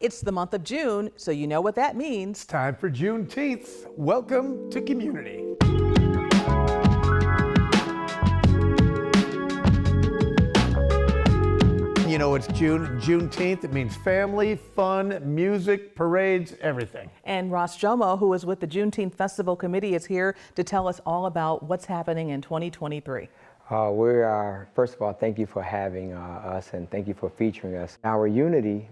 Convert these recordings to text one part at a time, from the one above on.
It's the month of June, so you know what that means. Time for Juneteenth. Welcome to commUNITY. You know, it's Juneteenth. It means family, fun, music, parades, everything. And Ross Jomo, who is with the Juneteenth Festival Committee, is here to tell us all about what's happening in 2023. First of all, thank you for having us and thank you for featuring us. Our unity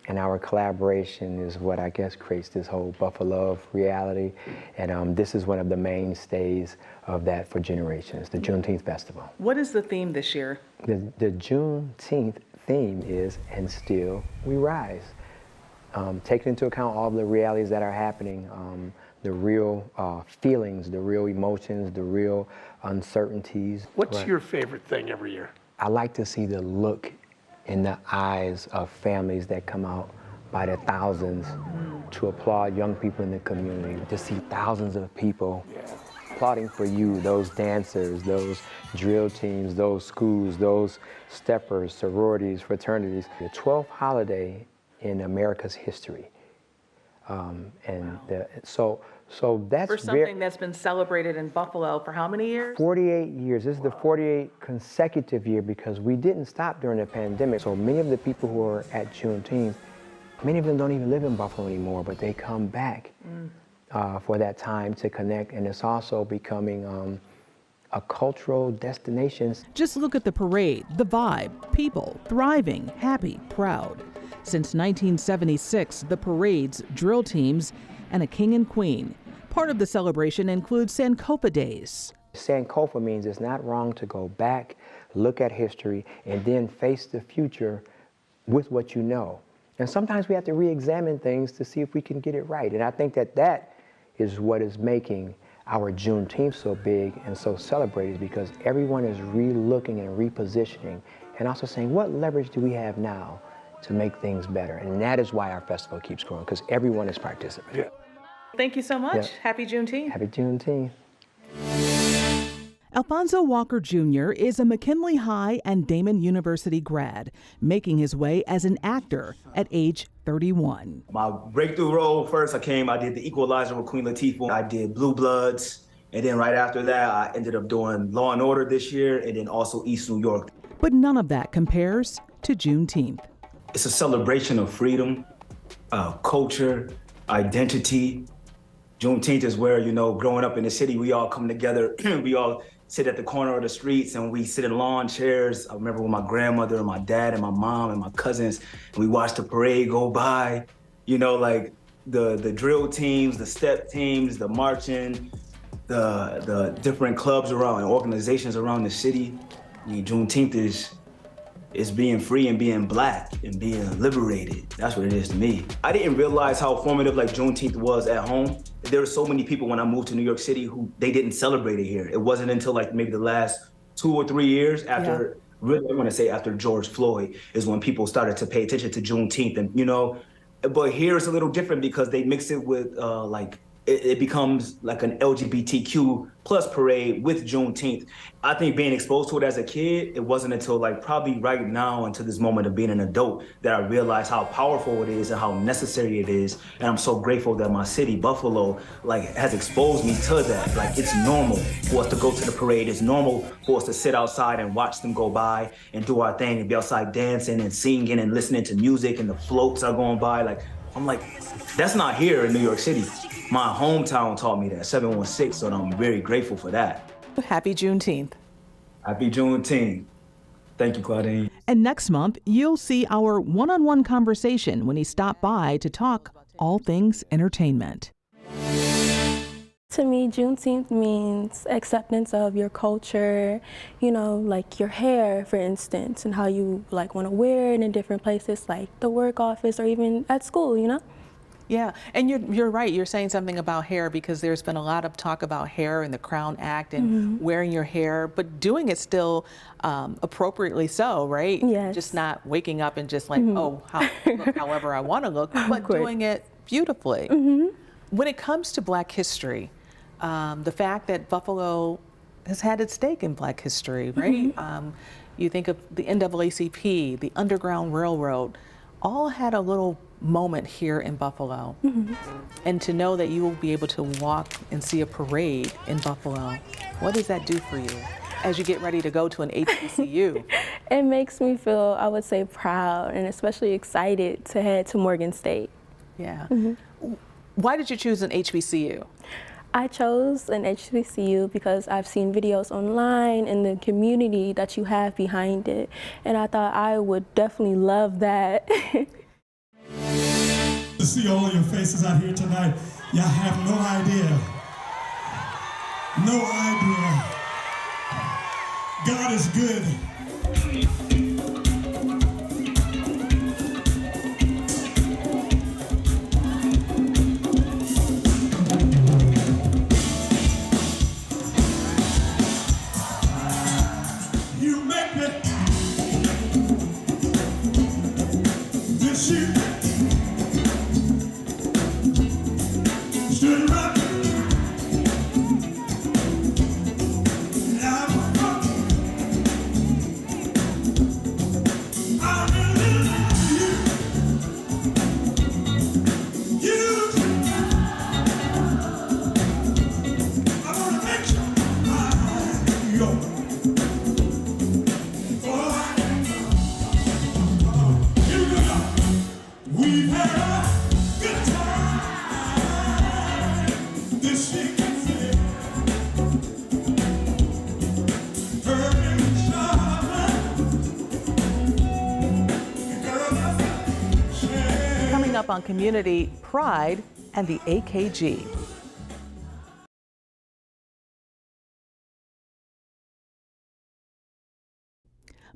and our collaboration is what I guess creates this whole Buffalo reality. And this is one of the mainstays of that for generations, the Juneteenth Festival. What is the theme this year? The Juneteenth theme is "And Still We Rise." Taking into account all the realities that are happening, the real feelings, the real emotions, the real uncertainties. What's your favorite thing every year? I like to see the look in the eyes of families that come out by the thousands to applaud young people in the community, to see thousands of people applauding for you, those dancers, those drill teams, those schools, those steppers, sororities, fraternities. The 12th holiday in America's history. So that's for something that's been celebrated in Buffalo for how many years? 48 years. This is the 48th consecutive year because we didn't stop during the pandemic. So many of the people who are at Juneteenth, many of them don't even live in Buffalo anymore, but they come back for that time to connect. And it's also becoming a cultural destination. Just look at the parade, the vibe, people thriving, happy, proud. Since 1976, the parades, drill teams, and a king and queen. Part of the celebration includes Sankofa Days. Sankofa means it's not wrong to go back, look at history, and then face the future with what you know. And sometimes we have to re-examine things to see if we can get it right. And I think that is what is making our Juneteenth so big and so celebrated, because everyone is re-looking and repositioning and also saying, what leverage do we have now to make things better? And that is why our festival keeps growing, because everyone is participating. Thank you so much. Yeah. Happy Juneteenth. Happy Juneteenth. Alfonso Walker Jr. is a McKinley High and Damon University grad, making his way as an actor at age 31. My breakthrough role, first I did The Equalizer with Queen Latifah. I did Blue Bloods. And then right after that, I ended up doing Law and Order this year, and then also East New York. But none of that compares to Juneteenth. It's a celebration of freedom, culture, identity. Juneteenth is where, you know, growing up in the city, we all come together. We all sit at the corner of the streets and we sit in lawn chairs. I remember with my grandmother and my dad and my mom and my cousins, and we watched the parade go by. You know, like the drill teams, the step teams, the marching, the different clubs around and organizations around the city. I mean, Juneteenth is being free and being black and being liberated. That's what it is to me. I didn't realize how formative like Juneteenth was at home. There were so many people when I moved to New York City who they didn't celebrate it here. It wasn't until like maybe the last 2 or 3 years after, really I want to say after George Floyd, is when people started to pay attention to Juneteenth. And you know, but here it's a little different because they mix it with it becomes like an LGBTQ+ parade with Juneteenth. I think being exposed to it as a kid, it wasn't until like probably right now into this moment of being an adult that I realized how powerful it is and how necessary it is. And I'm so grateful that my city, Buffalo, like has exposed me to that. Like it's normal for us to go to the parade. It's normal for us to sit outside and watch them go by and do our thing and be outside dancing and singing and listening to music and the floats are going by. Like, I'm like, that's not here in New York City. My hometown taught me that, 716, so I'm very grateful for that. Happy Juneteenth. Happy Juneteenth. Thank you, Claudine. And next month, you'll see our one-on-one conversation when he stopped by to talk all things entertainment. To me, Juneteenth means acceptance of your culture, you know, like your hair, for instance, and how you like want to wear it in different places, like the work office or even at school, you know? Yeah, and you're right. You're saying something about hair because there's been a lot of talk about hair in the Crown Act and wearing your hair, but doing it still appropriately so, right? Yes. Just not waking up and just like, look however I want to look, but doing it beautifully. When it comes to Black history, the fact that Buffalo has had its stake in Black history, right? You think of the NAACP, the Underground Railroad, all had a little moment here in Buffalo. And to know that you will be able to walk and see a parade in Buffalo, what does that do for you as you get ready to go to an HBCU? It makes me feel, I would say, proud and especially excited to head to Morgan State. Yeah. Why did you choose an HBCU? I chose an HBCU because I've seen videos online and the community that you have behind it, and I thought I would definitely love that. To see all of your faces out here tonight, y'all have no idea. No idea. God is good. You make me this year. Should rock. We've had a good time this year. Coming up on Community Pride and the AKG.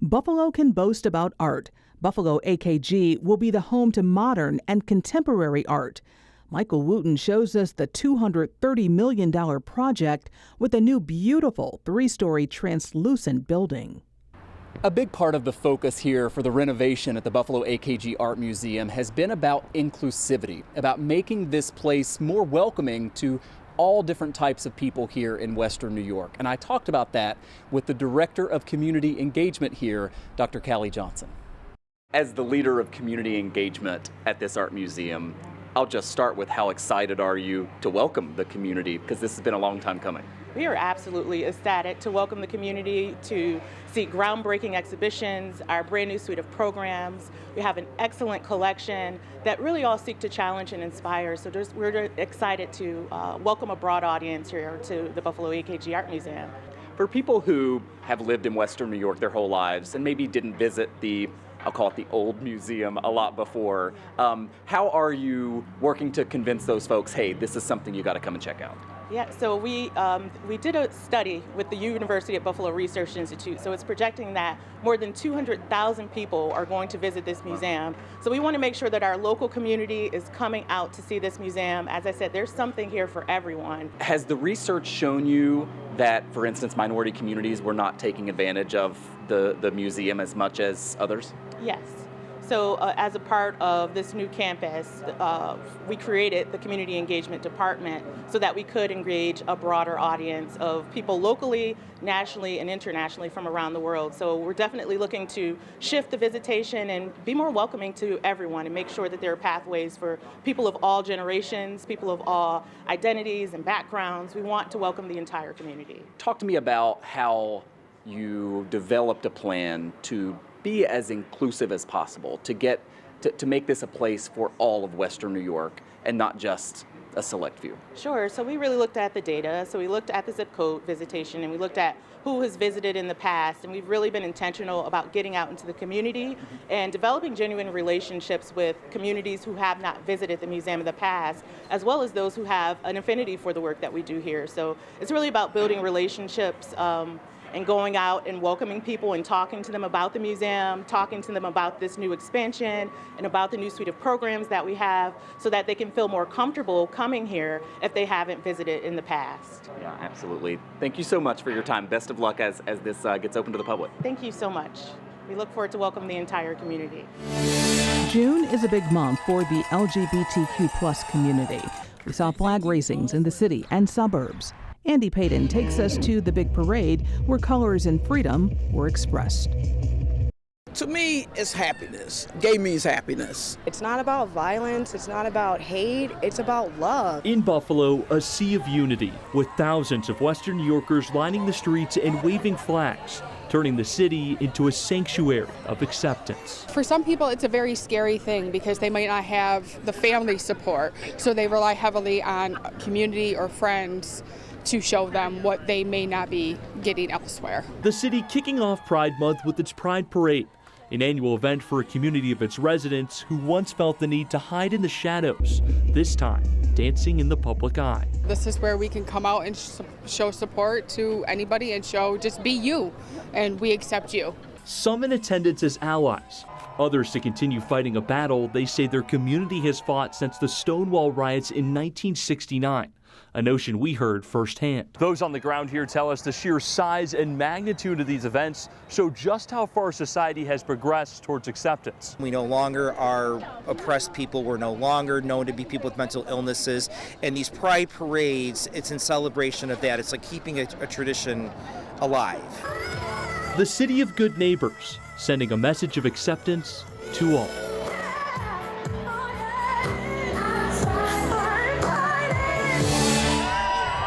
Buffalo can boast about art. Buffalo AKG will be the home to modern and contemporary art. Michael Wooten shows us the $230 million project with a new beautiful 3-story translucent building. A big part of the focus here for the renovation at the Buffalo AKG Art Museum has been about inclusivity, about making this place more welcoming to all different types of people here in Western New York. And I talked about that with the Director of Community Engagement here, Dr. Callie Johnson. As the leader of community engagement at this art museum, I'll just start with how excited are you to welcome the community, because this has been a long time coming. We are absolutely ecstatic to welcome the community, to see groundbreaking exhibitions, our brand new suite of programs. We have an excellent collection that really all seek to challenge and inspire. So we're excited to welcome a broad audience here to the Buffalo AKG Art Museum. For people who have lived in Western New York their whole lives and maybe didn't visit the, I'll call it the old museum a lot before, how are you working to convince those folks, hey, this is something you got to come and check out? Yeah, so we did a study with the University at Buffalo Research Institute. So it's projecting that more than 200,000 people are going to visit this museum. So we want to make sure that our local community is coming out to see this museum. As I said, there's something here for everyone. Has the research shown you that, for instance, minority communities were not taking advantage of the museum as much as others? Yes. So as a part of this new campus, we created the Community Engagement Department so that we could engage a broader audience of people locally, nationally, and internationally from around the world. So we're definitely looking to shift the visitation and be more welcoming to everyone and make sure that there are pathways for people of all generations, people of all identities and backgrounds. We want to welcome the entire community. Talk to me about how you developed a plan to be as inclusive as possible, to make this a place for all of Western New York and not just a select few. Sure, so we really looked at the data. So we looked at the zip code visitation and we looked at who has visited in the past, and we've really been intentional about getting out into the community and developing genuine relationships with communities who have not visited the museum in the past, as well as those who have an affinity for the work that we do here. So it's really about building relationships and going out and welcoming people and talking to them about the museum, talking to them about this new expansion and about the new suite of programs that we have so that they can feel more comfortable coming here if they haven't visited in the past. Yeah, absolutely. Thank you so much for your time. Best of luck as this gets open to the public. Thank you so much. We look forward to welcoming the entire community. June is a big month for the LGBTQ+ community. We saw flag raisings in the city and suburbs. Andy Payton takes us to the big parade where colors and freedom were expressed. To me, it's happiness. Gay means happiness. It's not about violence, it's not about hate, it's about love. In Buffalo, a sea of unity, with thousands of Western New Yorkers lining the streets and waving flags, turning the city into a sanctuary of acceptance. For some people, it's a very scary thing because they might not have the family support, so they rely heavily on community or friends to show them what they may not be getting elsewhere. The city kicking off Pride Month with its Pride Parade, an annual event for a community of its residents who once felt the need to hide in the shadows, this time dancing in the public eye. This is where we can come out and show support to anybody and show just be you, and we accept you. Some in attendance as allies, others to continue fighting a battle they say their community has fought since the Stonewall riots in 1969. A notion we heard firsthand. Those on the ground here tell us the sheer size and magnitude of these events show just how far society has progressed towards acceptance. We no longer are oppressed people. We're no longer known to be people with mental illnesses. And these pride parades, it's in celebration of that. It's like keeping a tradition alive. The city of good neighbors, sending a message of acceptance to all.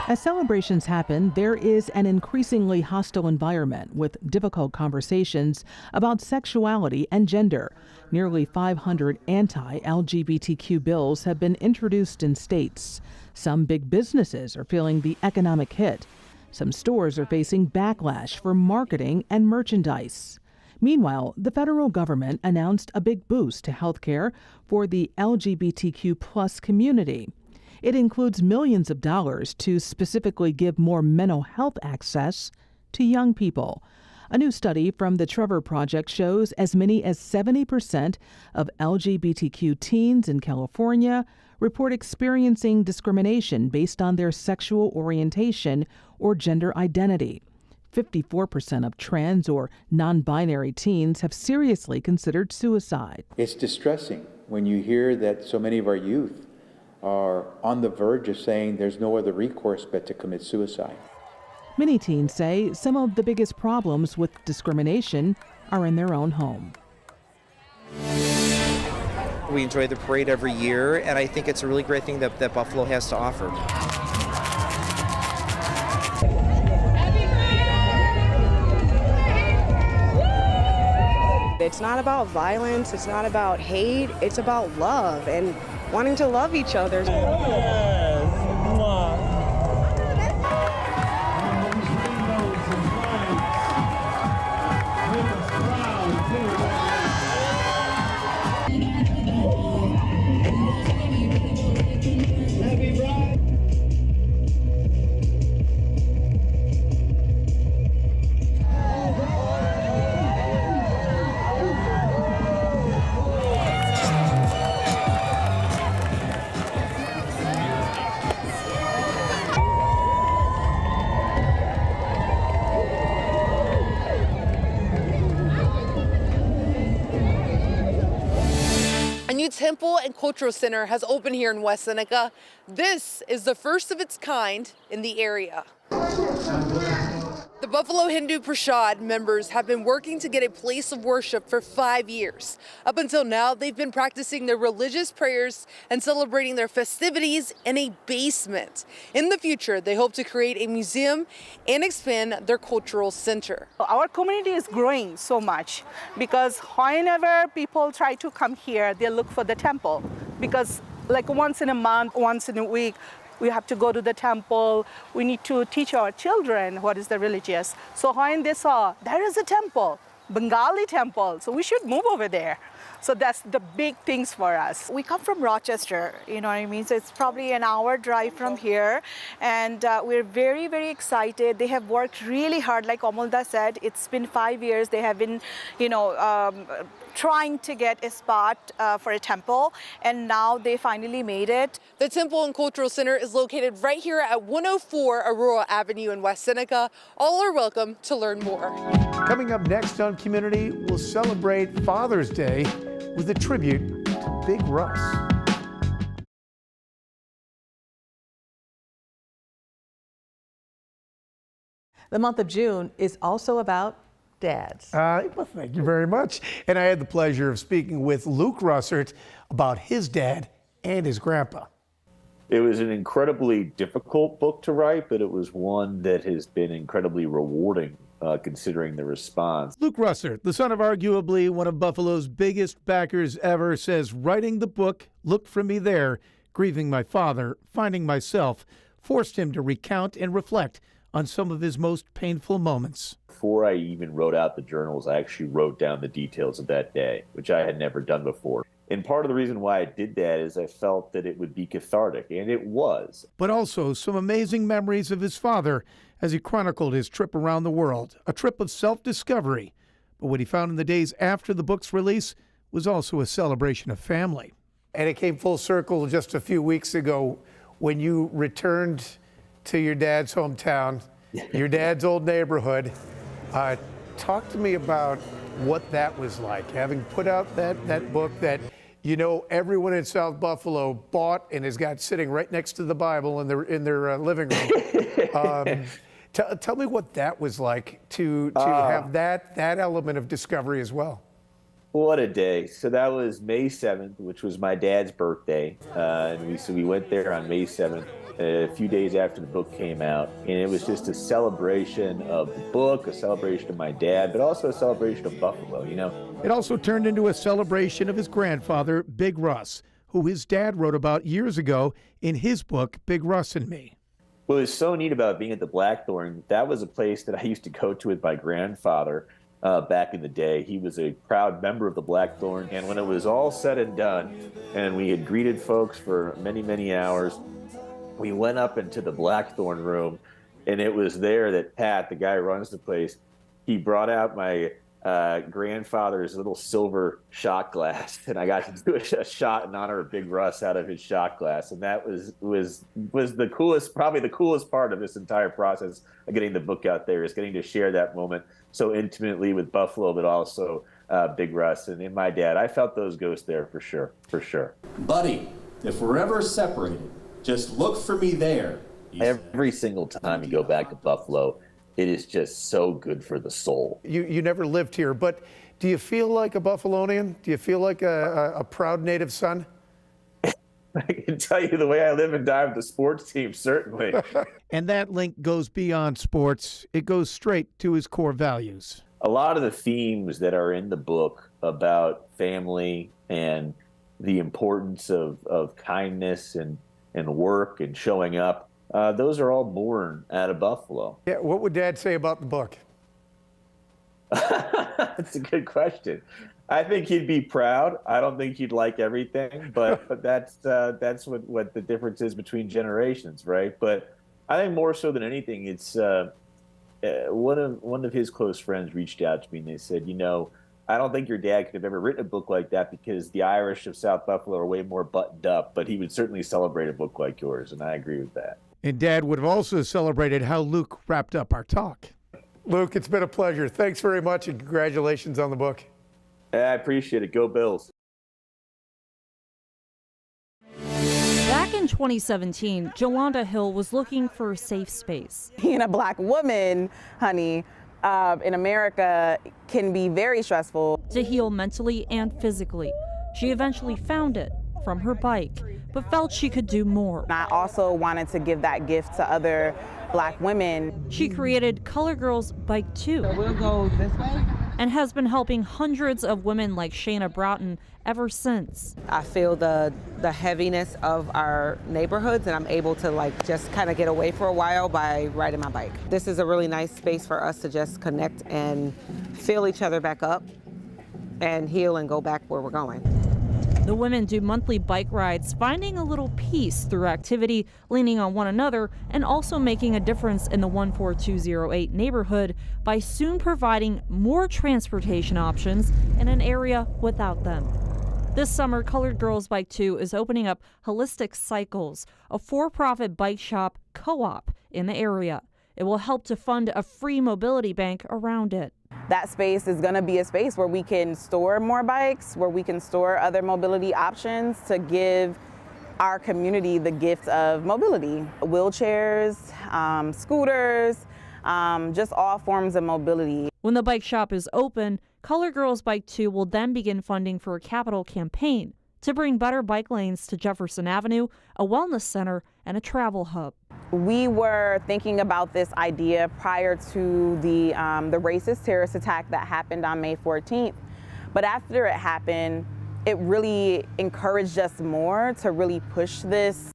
As celebrations happen, there is an increasingly hostile environment with difficult conversations about sexuality and gender. Nearly 500 anti-LGBTQ bills have been introduced in states. Some big businesses are feeling the economic hit. Some stores are facing backlash for marketing and merchandise. Meanwhile, the federal government announced a big boost to health care for the LGBTQ+ community. It includes millions of dollars to specifically give more mental health access to young people. A new study from the Trevor Project shows as many as 70% of LGBTQ teens in California report experiencing discrimination based on their sexual orientation or gender identity. 54% of trans or non-binary teens have seriously considered suicide. It's distressing when you hear that so many of our youth are on the verge of saying there's no other recourse but to commit suicide. Many teens say some of the biggest problems with discrimination are in their own home. We enjoy the parade every year, and I think it's a really great thing that Buffalo has to offer. It's not about violence, it's not about hate, it's about love and wanting to love each other. Temple and Cultural Center has opened here in West Seneca. This is the first of its kind in the area. The Buffalo Hindu Prashad members have been working to get a place of worship for 5 years. Up until now, they've been practicing their religious prayers and celebrating their festivities in a basement. In the future, they hope to create a museum and expand their cultural center. Our community is growing so much because whenever people try to come here, they look for the temple because like once in a month, once in a week, we have to go to the temple. We need to teach our children what is the religious. So when they saw there is a temple, Bengali temple, so we should move over there. So that's the big things for us. We come from Rochester, you know what I mean? So it's probably an hour drive from here. And we're very, very excited. They have worked really hard. Like Omolda said, it's been 5 years. They have been, trying to get a spot for a temple. And now they finally made it. The Temple and Cultural Center is located right here at 104 Aurora Avenue in West Seneca. All are welcome to learn more. Coming up next on Community, we'll celebrate Father's Day with a tribute to Big Russ. The month of June is also about dads. Well, thank you very much. And I had the pleasure of speaking with Luke Russert about his dad and his grandpa. It was an incredibly difficult book to write, but it was one that has been incredibly rewarding considering the response. Luke Russert, the son of arguably one of Buffalo's biggest backers ever, says writing the book, Look for Me There, Grieving My Father, Finding Myself, forced him to recount and reflect on some of his most painful moments. Before I even wrote out the journals, I actually wrote down the details of that day, which I had never done before. And part of the reason why I did that is I felt that it would be cathartic, and it was. But also some amazing memories of his father as he chronicled his trip around the world, a trip of self-discovery. But what he found in the days after the book's release was also a celebration of family. And it came full circle just a few weeks ago when you returned to your dad's hometown, your dad's old neighborhood. Talk to me about what that was like, having put out that book that, you know, everyone in South Buffalo bought and has got sitting right next to the Bible in their living room. Tell me what that was like to have that element of discovery as well. What a day. So that was May 7th, which was my dad's birthday. And we went there on May 7th, a few days after the book came out. And it was just a celebration of the book, a celebration of my dad, but also a celebration of Buffalo, you know. It also turned into a celebration of his grandfather, Big Russ, who his dad wrote about years ago in his book, Big Russ and Me. What was so neat about being at the Blackthorn, that was a place that I used to go to with my grandfather back in the day. He was a proud member of the Blackthorn, and when it was all said and done, and we had greeted folks for many, many hours, we went up into the Blackthorn room, and it was there that Pat, the guy who runs the place, he brought out my grandfather's little silver shot glass, and I got to do a shot in honor of Big Russ out of his shot glass, and that was the coolest, probably the coolest part of this entire process of getting the book out there, is getting to share that moment so intimately with Buffalo, but also Big Russ and my dad. I felt those ghosts there for sure. Buddy, if we're ever separated, just look for me there. Every single time you go back to Buffalo, it is just so good for the soul. You never lived here, but do you feel like a Buffalonian? Do you feel like a proud native son? I can tell you the way I live and die with the sports team, certainly. And that link goes beyond sports. It goes straight to his core values. A lot of the themes that are in the book about family and the importance of kindness and work and showing up, those are all born out of Buffalo. Yeah, what would Dad say about the book? That's a good question. I think he'd be proud. I don't think he'd like everything, but that's what the difference is between generations, right? But I think more so than anything, it's one of his close friends reached out to me and they said, you know, I don't think your dad could have ever written a book like that because the Irish of South Buffalo are way more buttoned up, but he would certainly celebrate a book like yours, and I agree with that. And Dad would have also celebrated how Luke wrapped up our talk. Luke, it's been a pleasure. Thanks very much, and congratulations on the book. I appreciate it. Go Bills. Back in 2017, Jolanda Hill was looking for a safe space. Being a Black woman, honey, in America can be very stressful. To heal mentally and physically. She eventually found it from her bike, but felt she could do more. I also wanted to give that gift to other Black women. She created Color Girls Bike 2. So we'll go this way? And has been helping hundreds of women like Shayna Broughton ever since. I feel the heaviness of our neighborhoods, and I'm able to just kind of get away for a while by riding my bike. This is a really nice space for us to just connect and fill each other back up and heal and go back where we're going. The women do monthly bike rides, finding a little peace through activity, leaning on one another, and also making a difference in the 14208 neighborhood by soon providing more transportation options in an area without them. This summer, Colored Girls Bike 2 is opening up Holistic Cycles, a for-profit bike shop co-op in the area. It will help to fund a free mobility bank around it. That space is going to be a space where we can store more bikes, where we can store other mobility options to give our community the gift of mobility. Wheelchairs, scooters, just all forms of mobility. When the bike shop is open, Color Girls Bike 2 will then begin funding for a capital campaign to bring better bike lanes to Jefferson Avenue, a wellness center, and a travel hub. We were thinking about this idea prior to the racist terrorist attack that happened on May 14th. But after it happened, it really encouraged us more to really push this.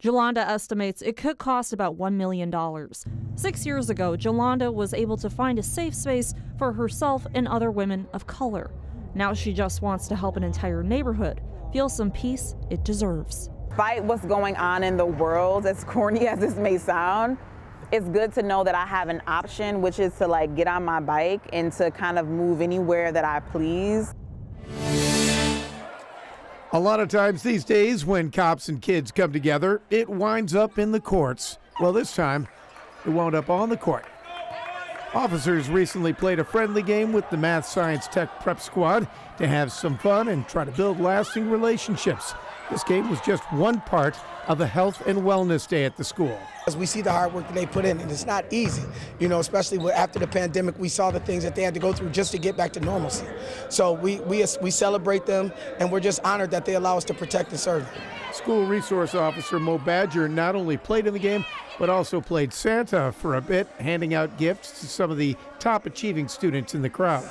Jolanda estimates it could cost about $1 million. 6 years ago, Jolanda was able to find a safe space for herself and other women of color. Now she just wants to help an entire neighborhood feel some peace it deserves. Despite what's going on in the world, as corny as this may sound, it's good to know that I have an option, which is to like get on my bike and to kind of move anywhere that I please. A lot of times these days when cops and kids come together, it winds up in the courts. Well, this time it wound up on the court. Officers recently played a friendly game with the Math Science Tech Prep Squad to have some fun and try to build lasting relationships. This game was just one part of the Health and Wellness Day at the school. As we see the hard work that they put in, and it's not easy, you know, especially after the pandemic, we saw the things that they had to go through just to get back to normalcy. So we celebrate them, and we're just honored that they allow us to protect and serve them. School Resource Officer Mo Badger not only played in the game, but also played Santa for a bit, handing out gifts to some of the top achieving students in the crowd.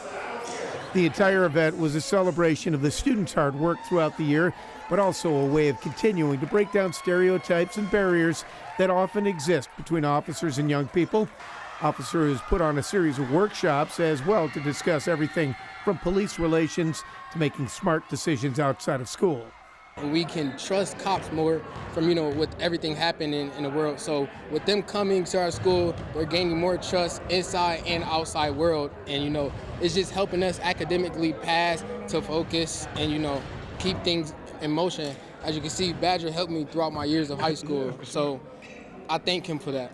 The entire event was a celebration of the students' hard work throughout the year, but also a way of continuing to break down stereotypes and barriers that often exist between officers and young people. Officers put on a series of workshops as well to discuss everything from police relations to making smart decisions outside of school. We can trust cops more from, with everything happening in the world. So with them coming to our school, they're gaining more trust inside and outside world. And, it's just helping us academically pass to focus and, keep things in motion. As you can see, Badger helped me throughout my years of high school. So I thank him for that.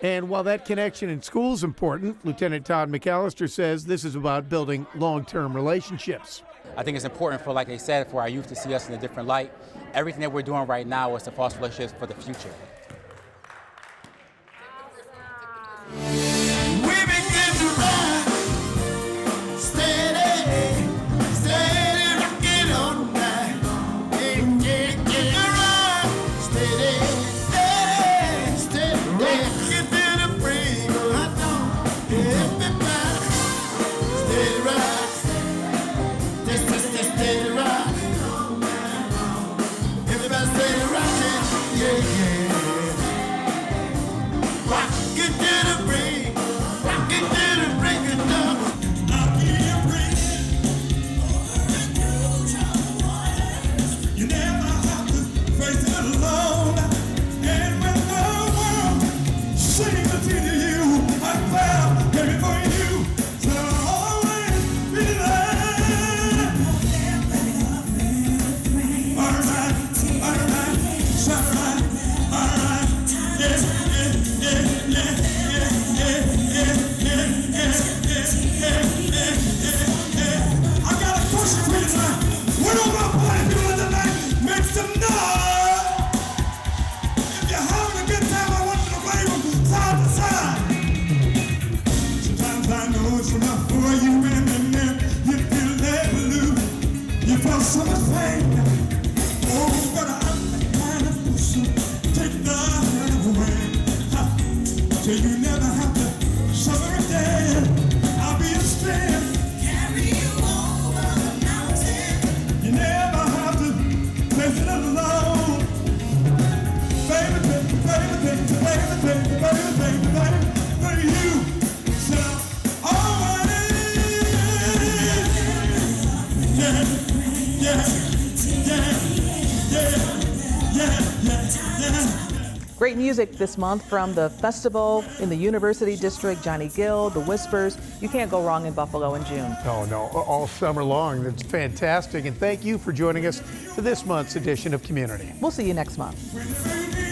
And while that connection in school is important, Lieutenant Todd McAllister says this is about building long-term relationships. I think it's important for, like they said, for our youth to see us in a different light. Everything that we're doing right now is to foster relationships for the future. Great music this month from the festival in the University District, Johnny Gill, The Whispers. You can't go wrong in Buffalo in June. Oh, no, all summer long. It's fantastic. And thank you for joining us for this month's edition of commUNITY. We'll see you next month.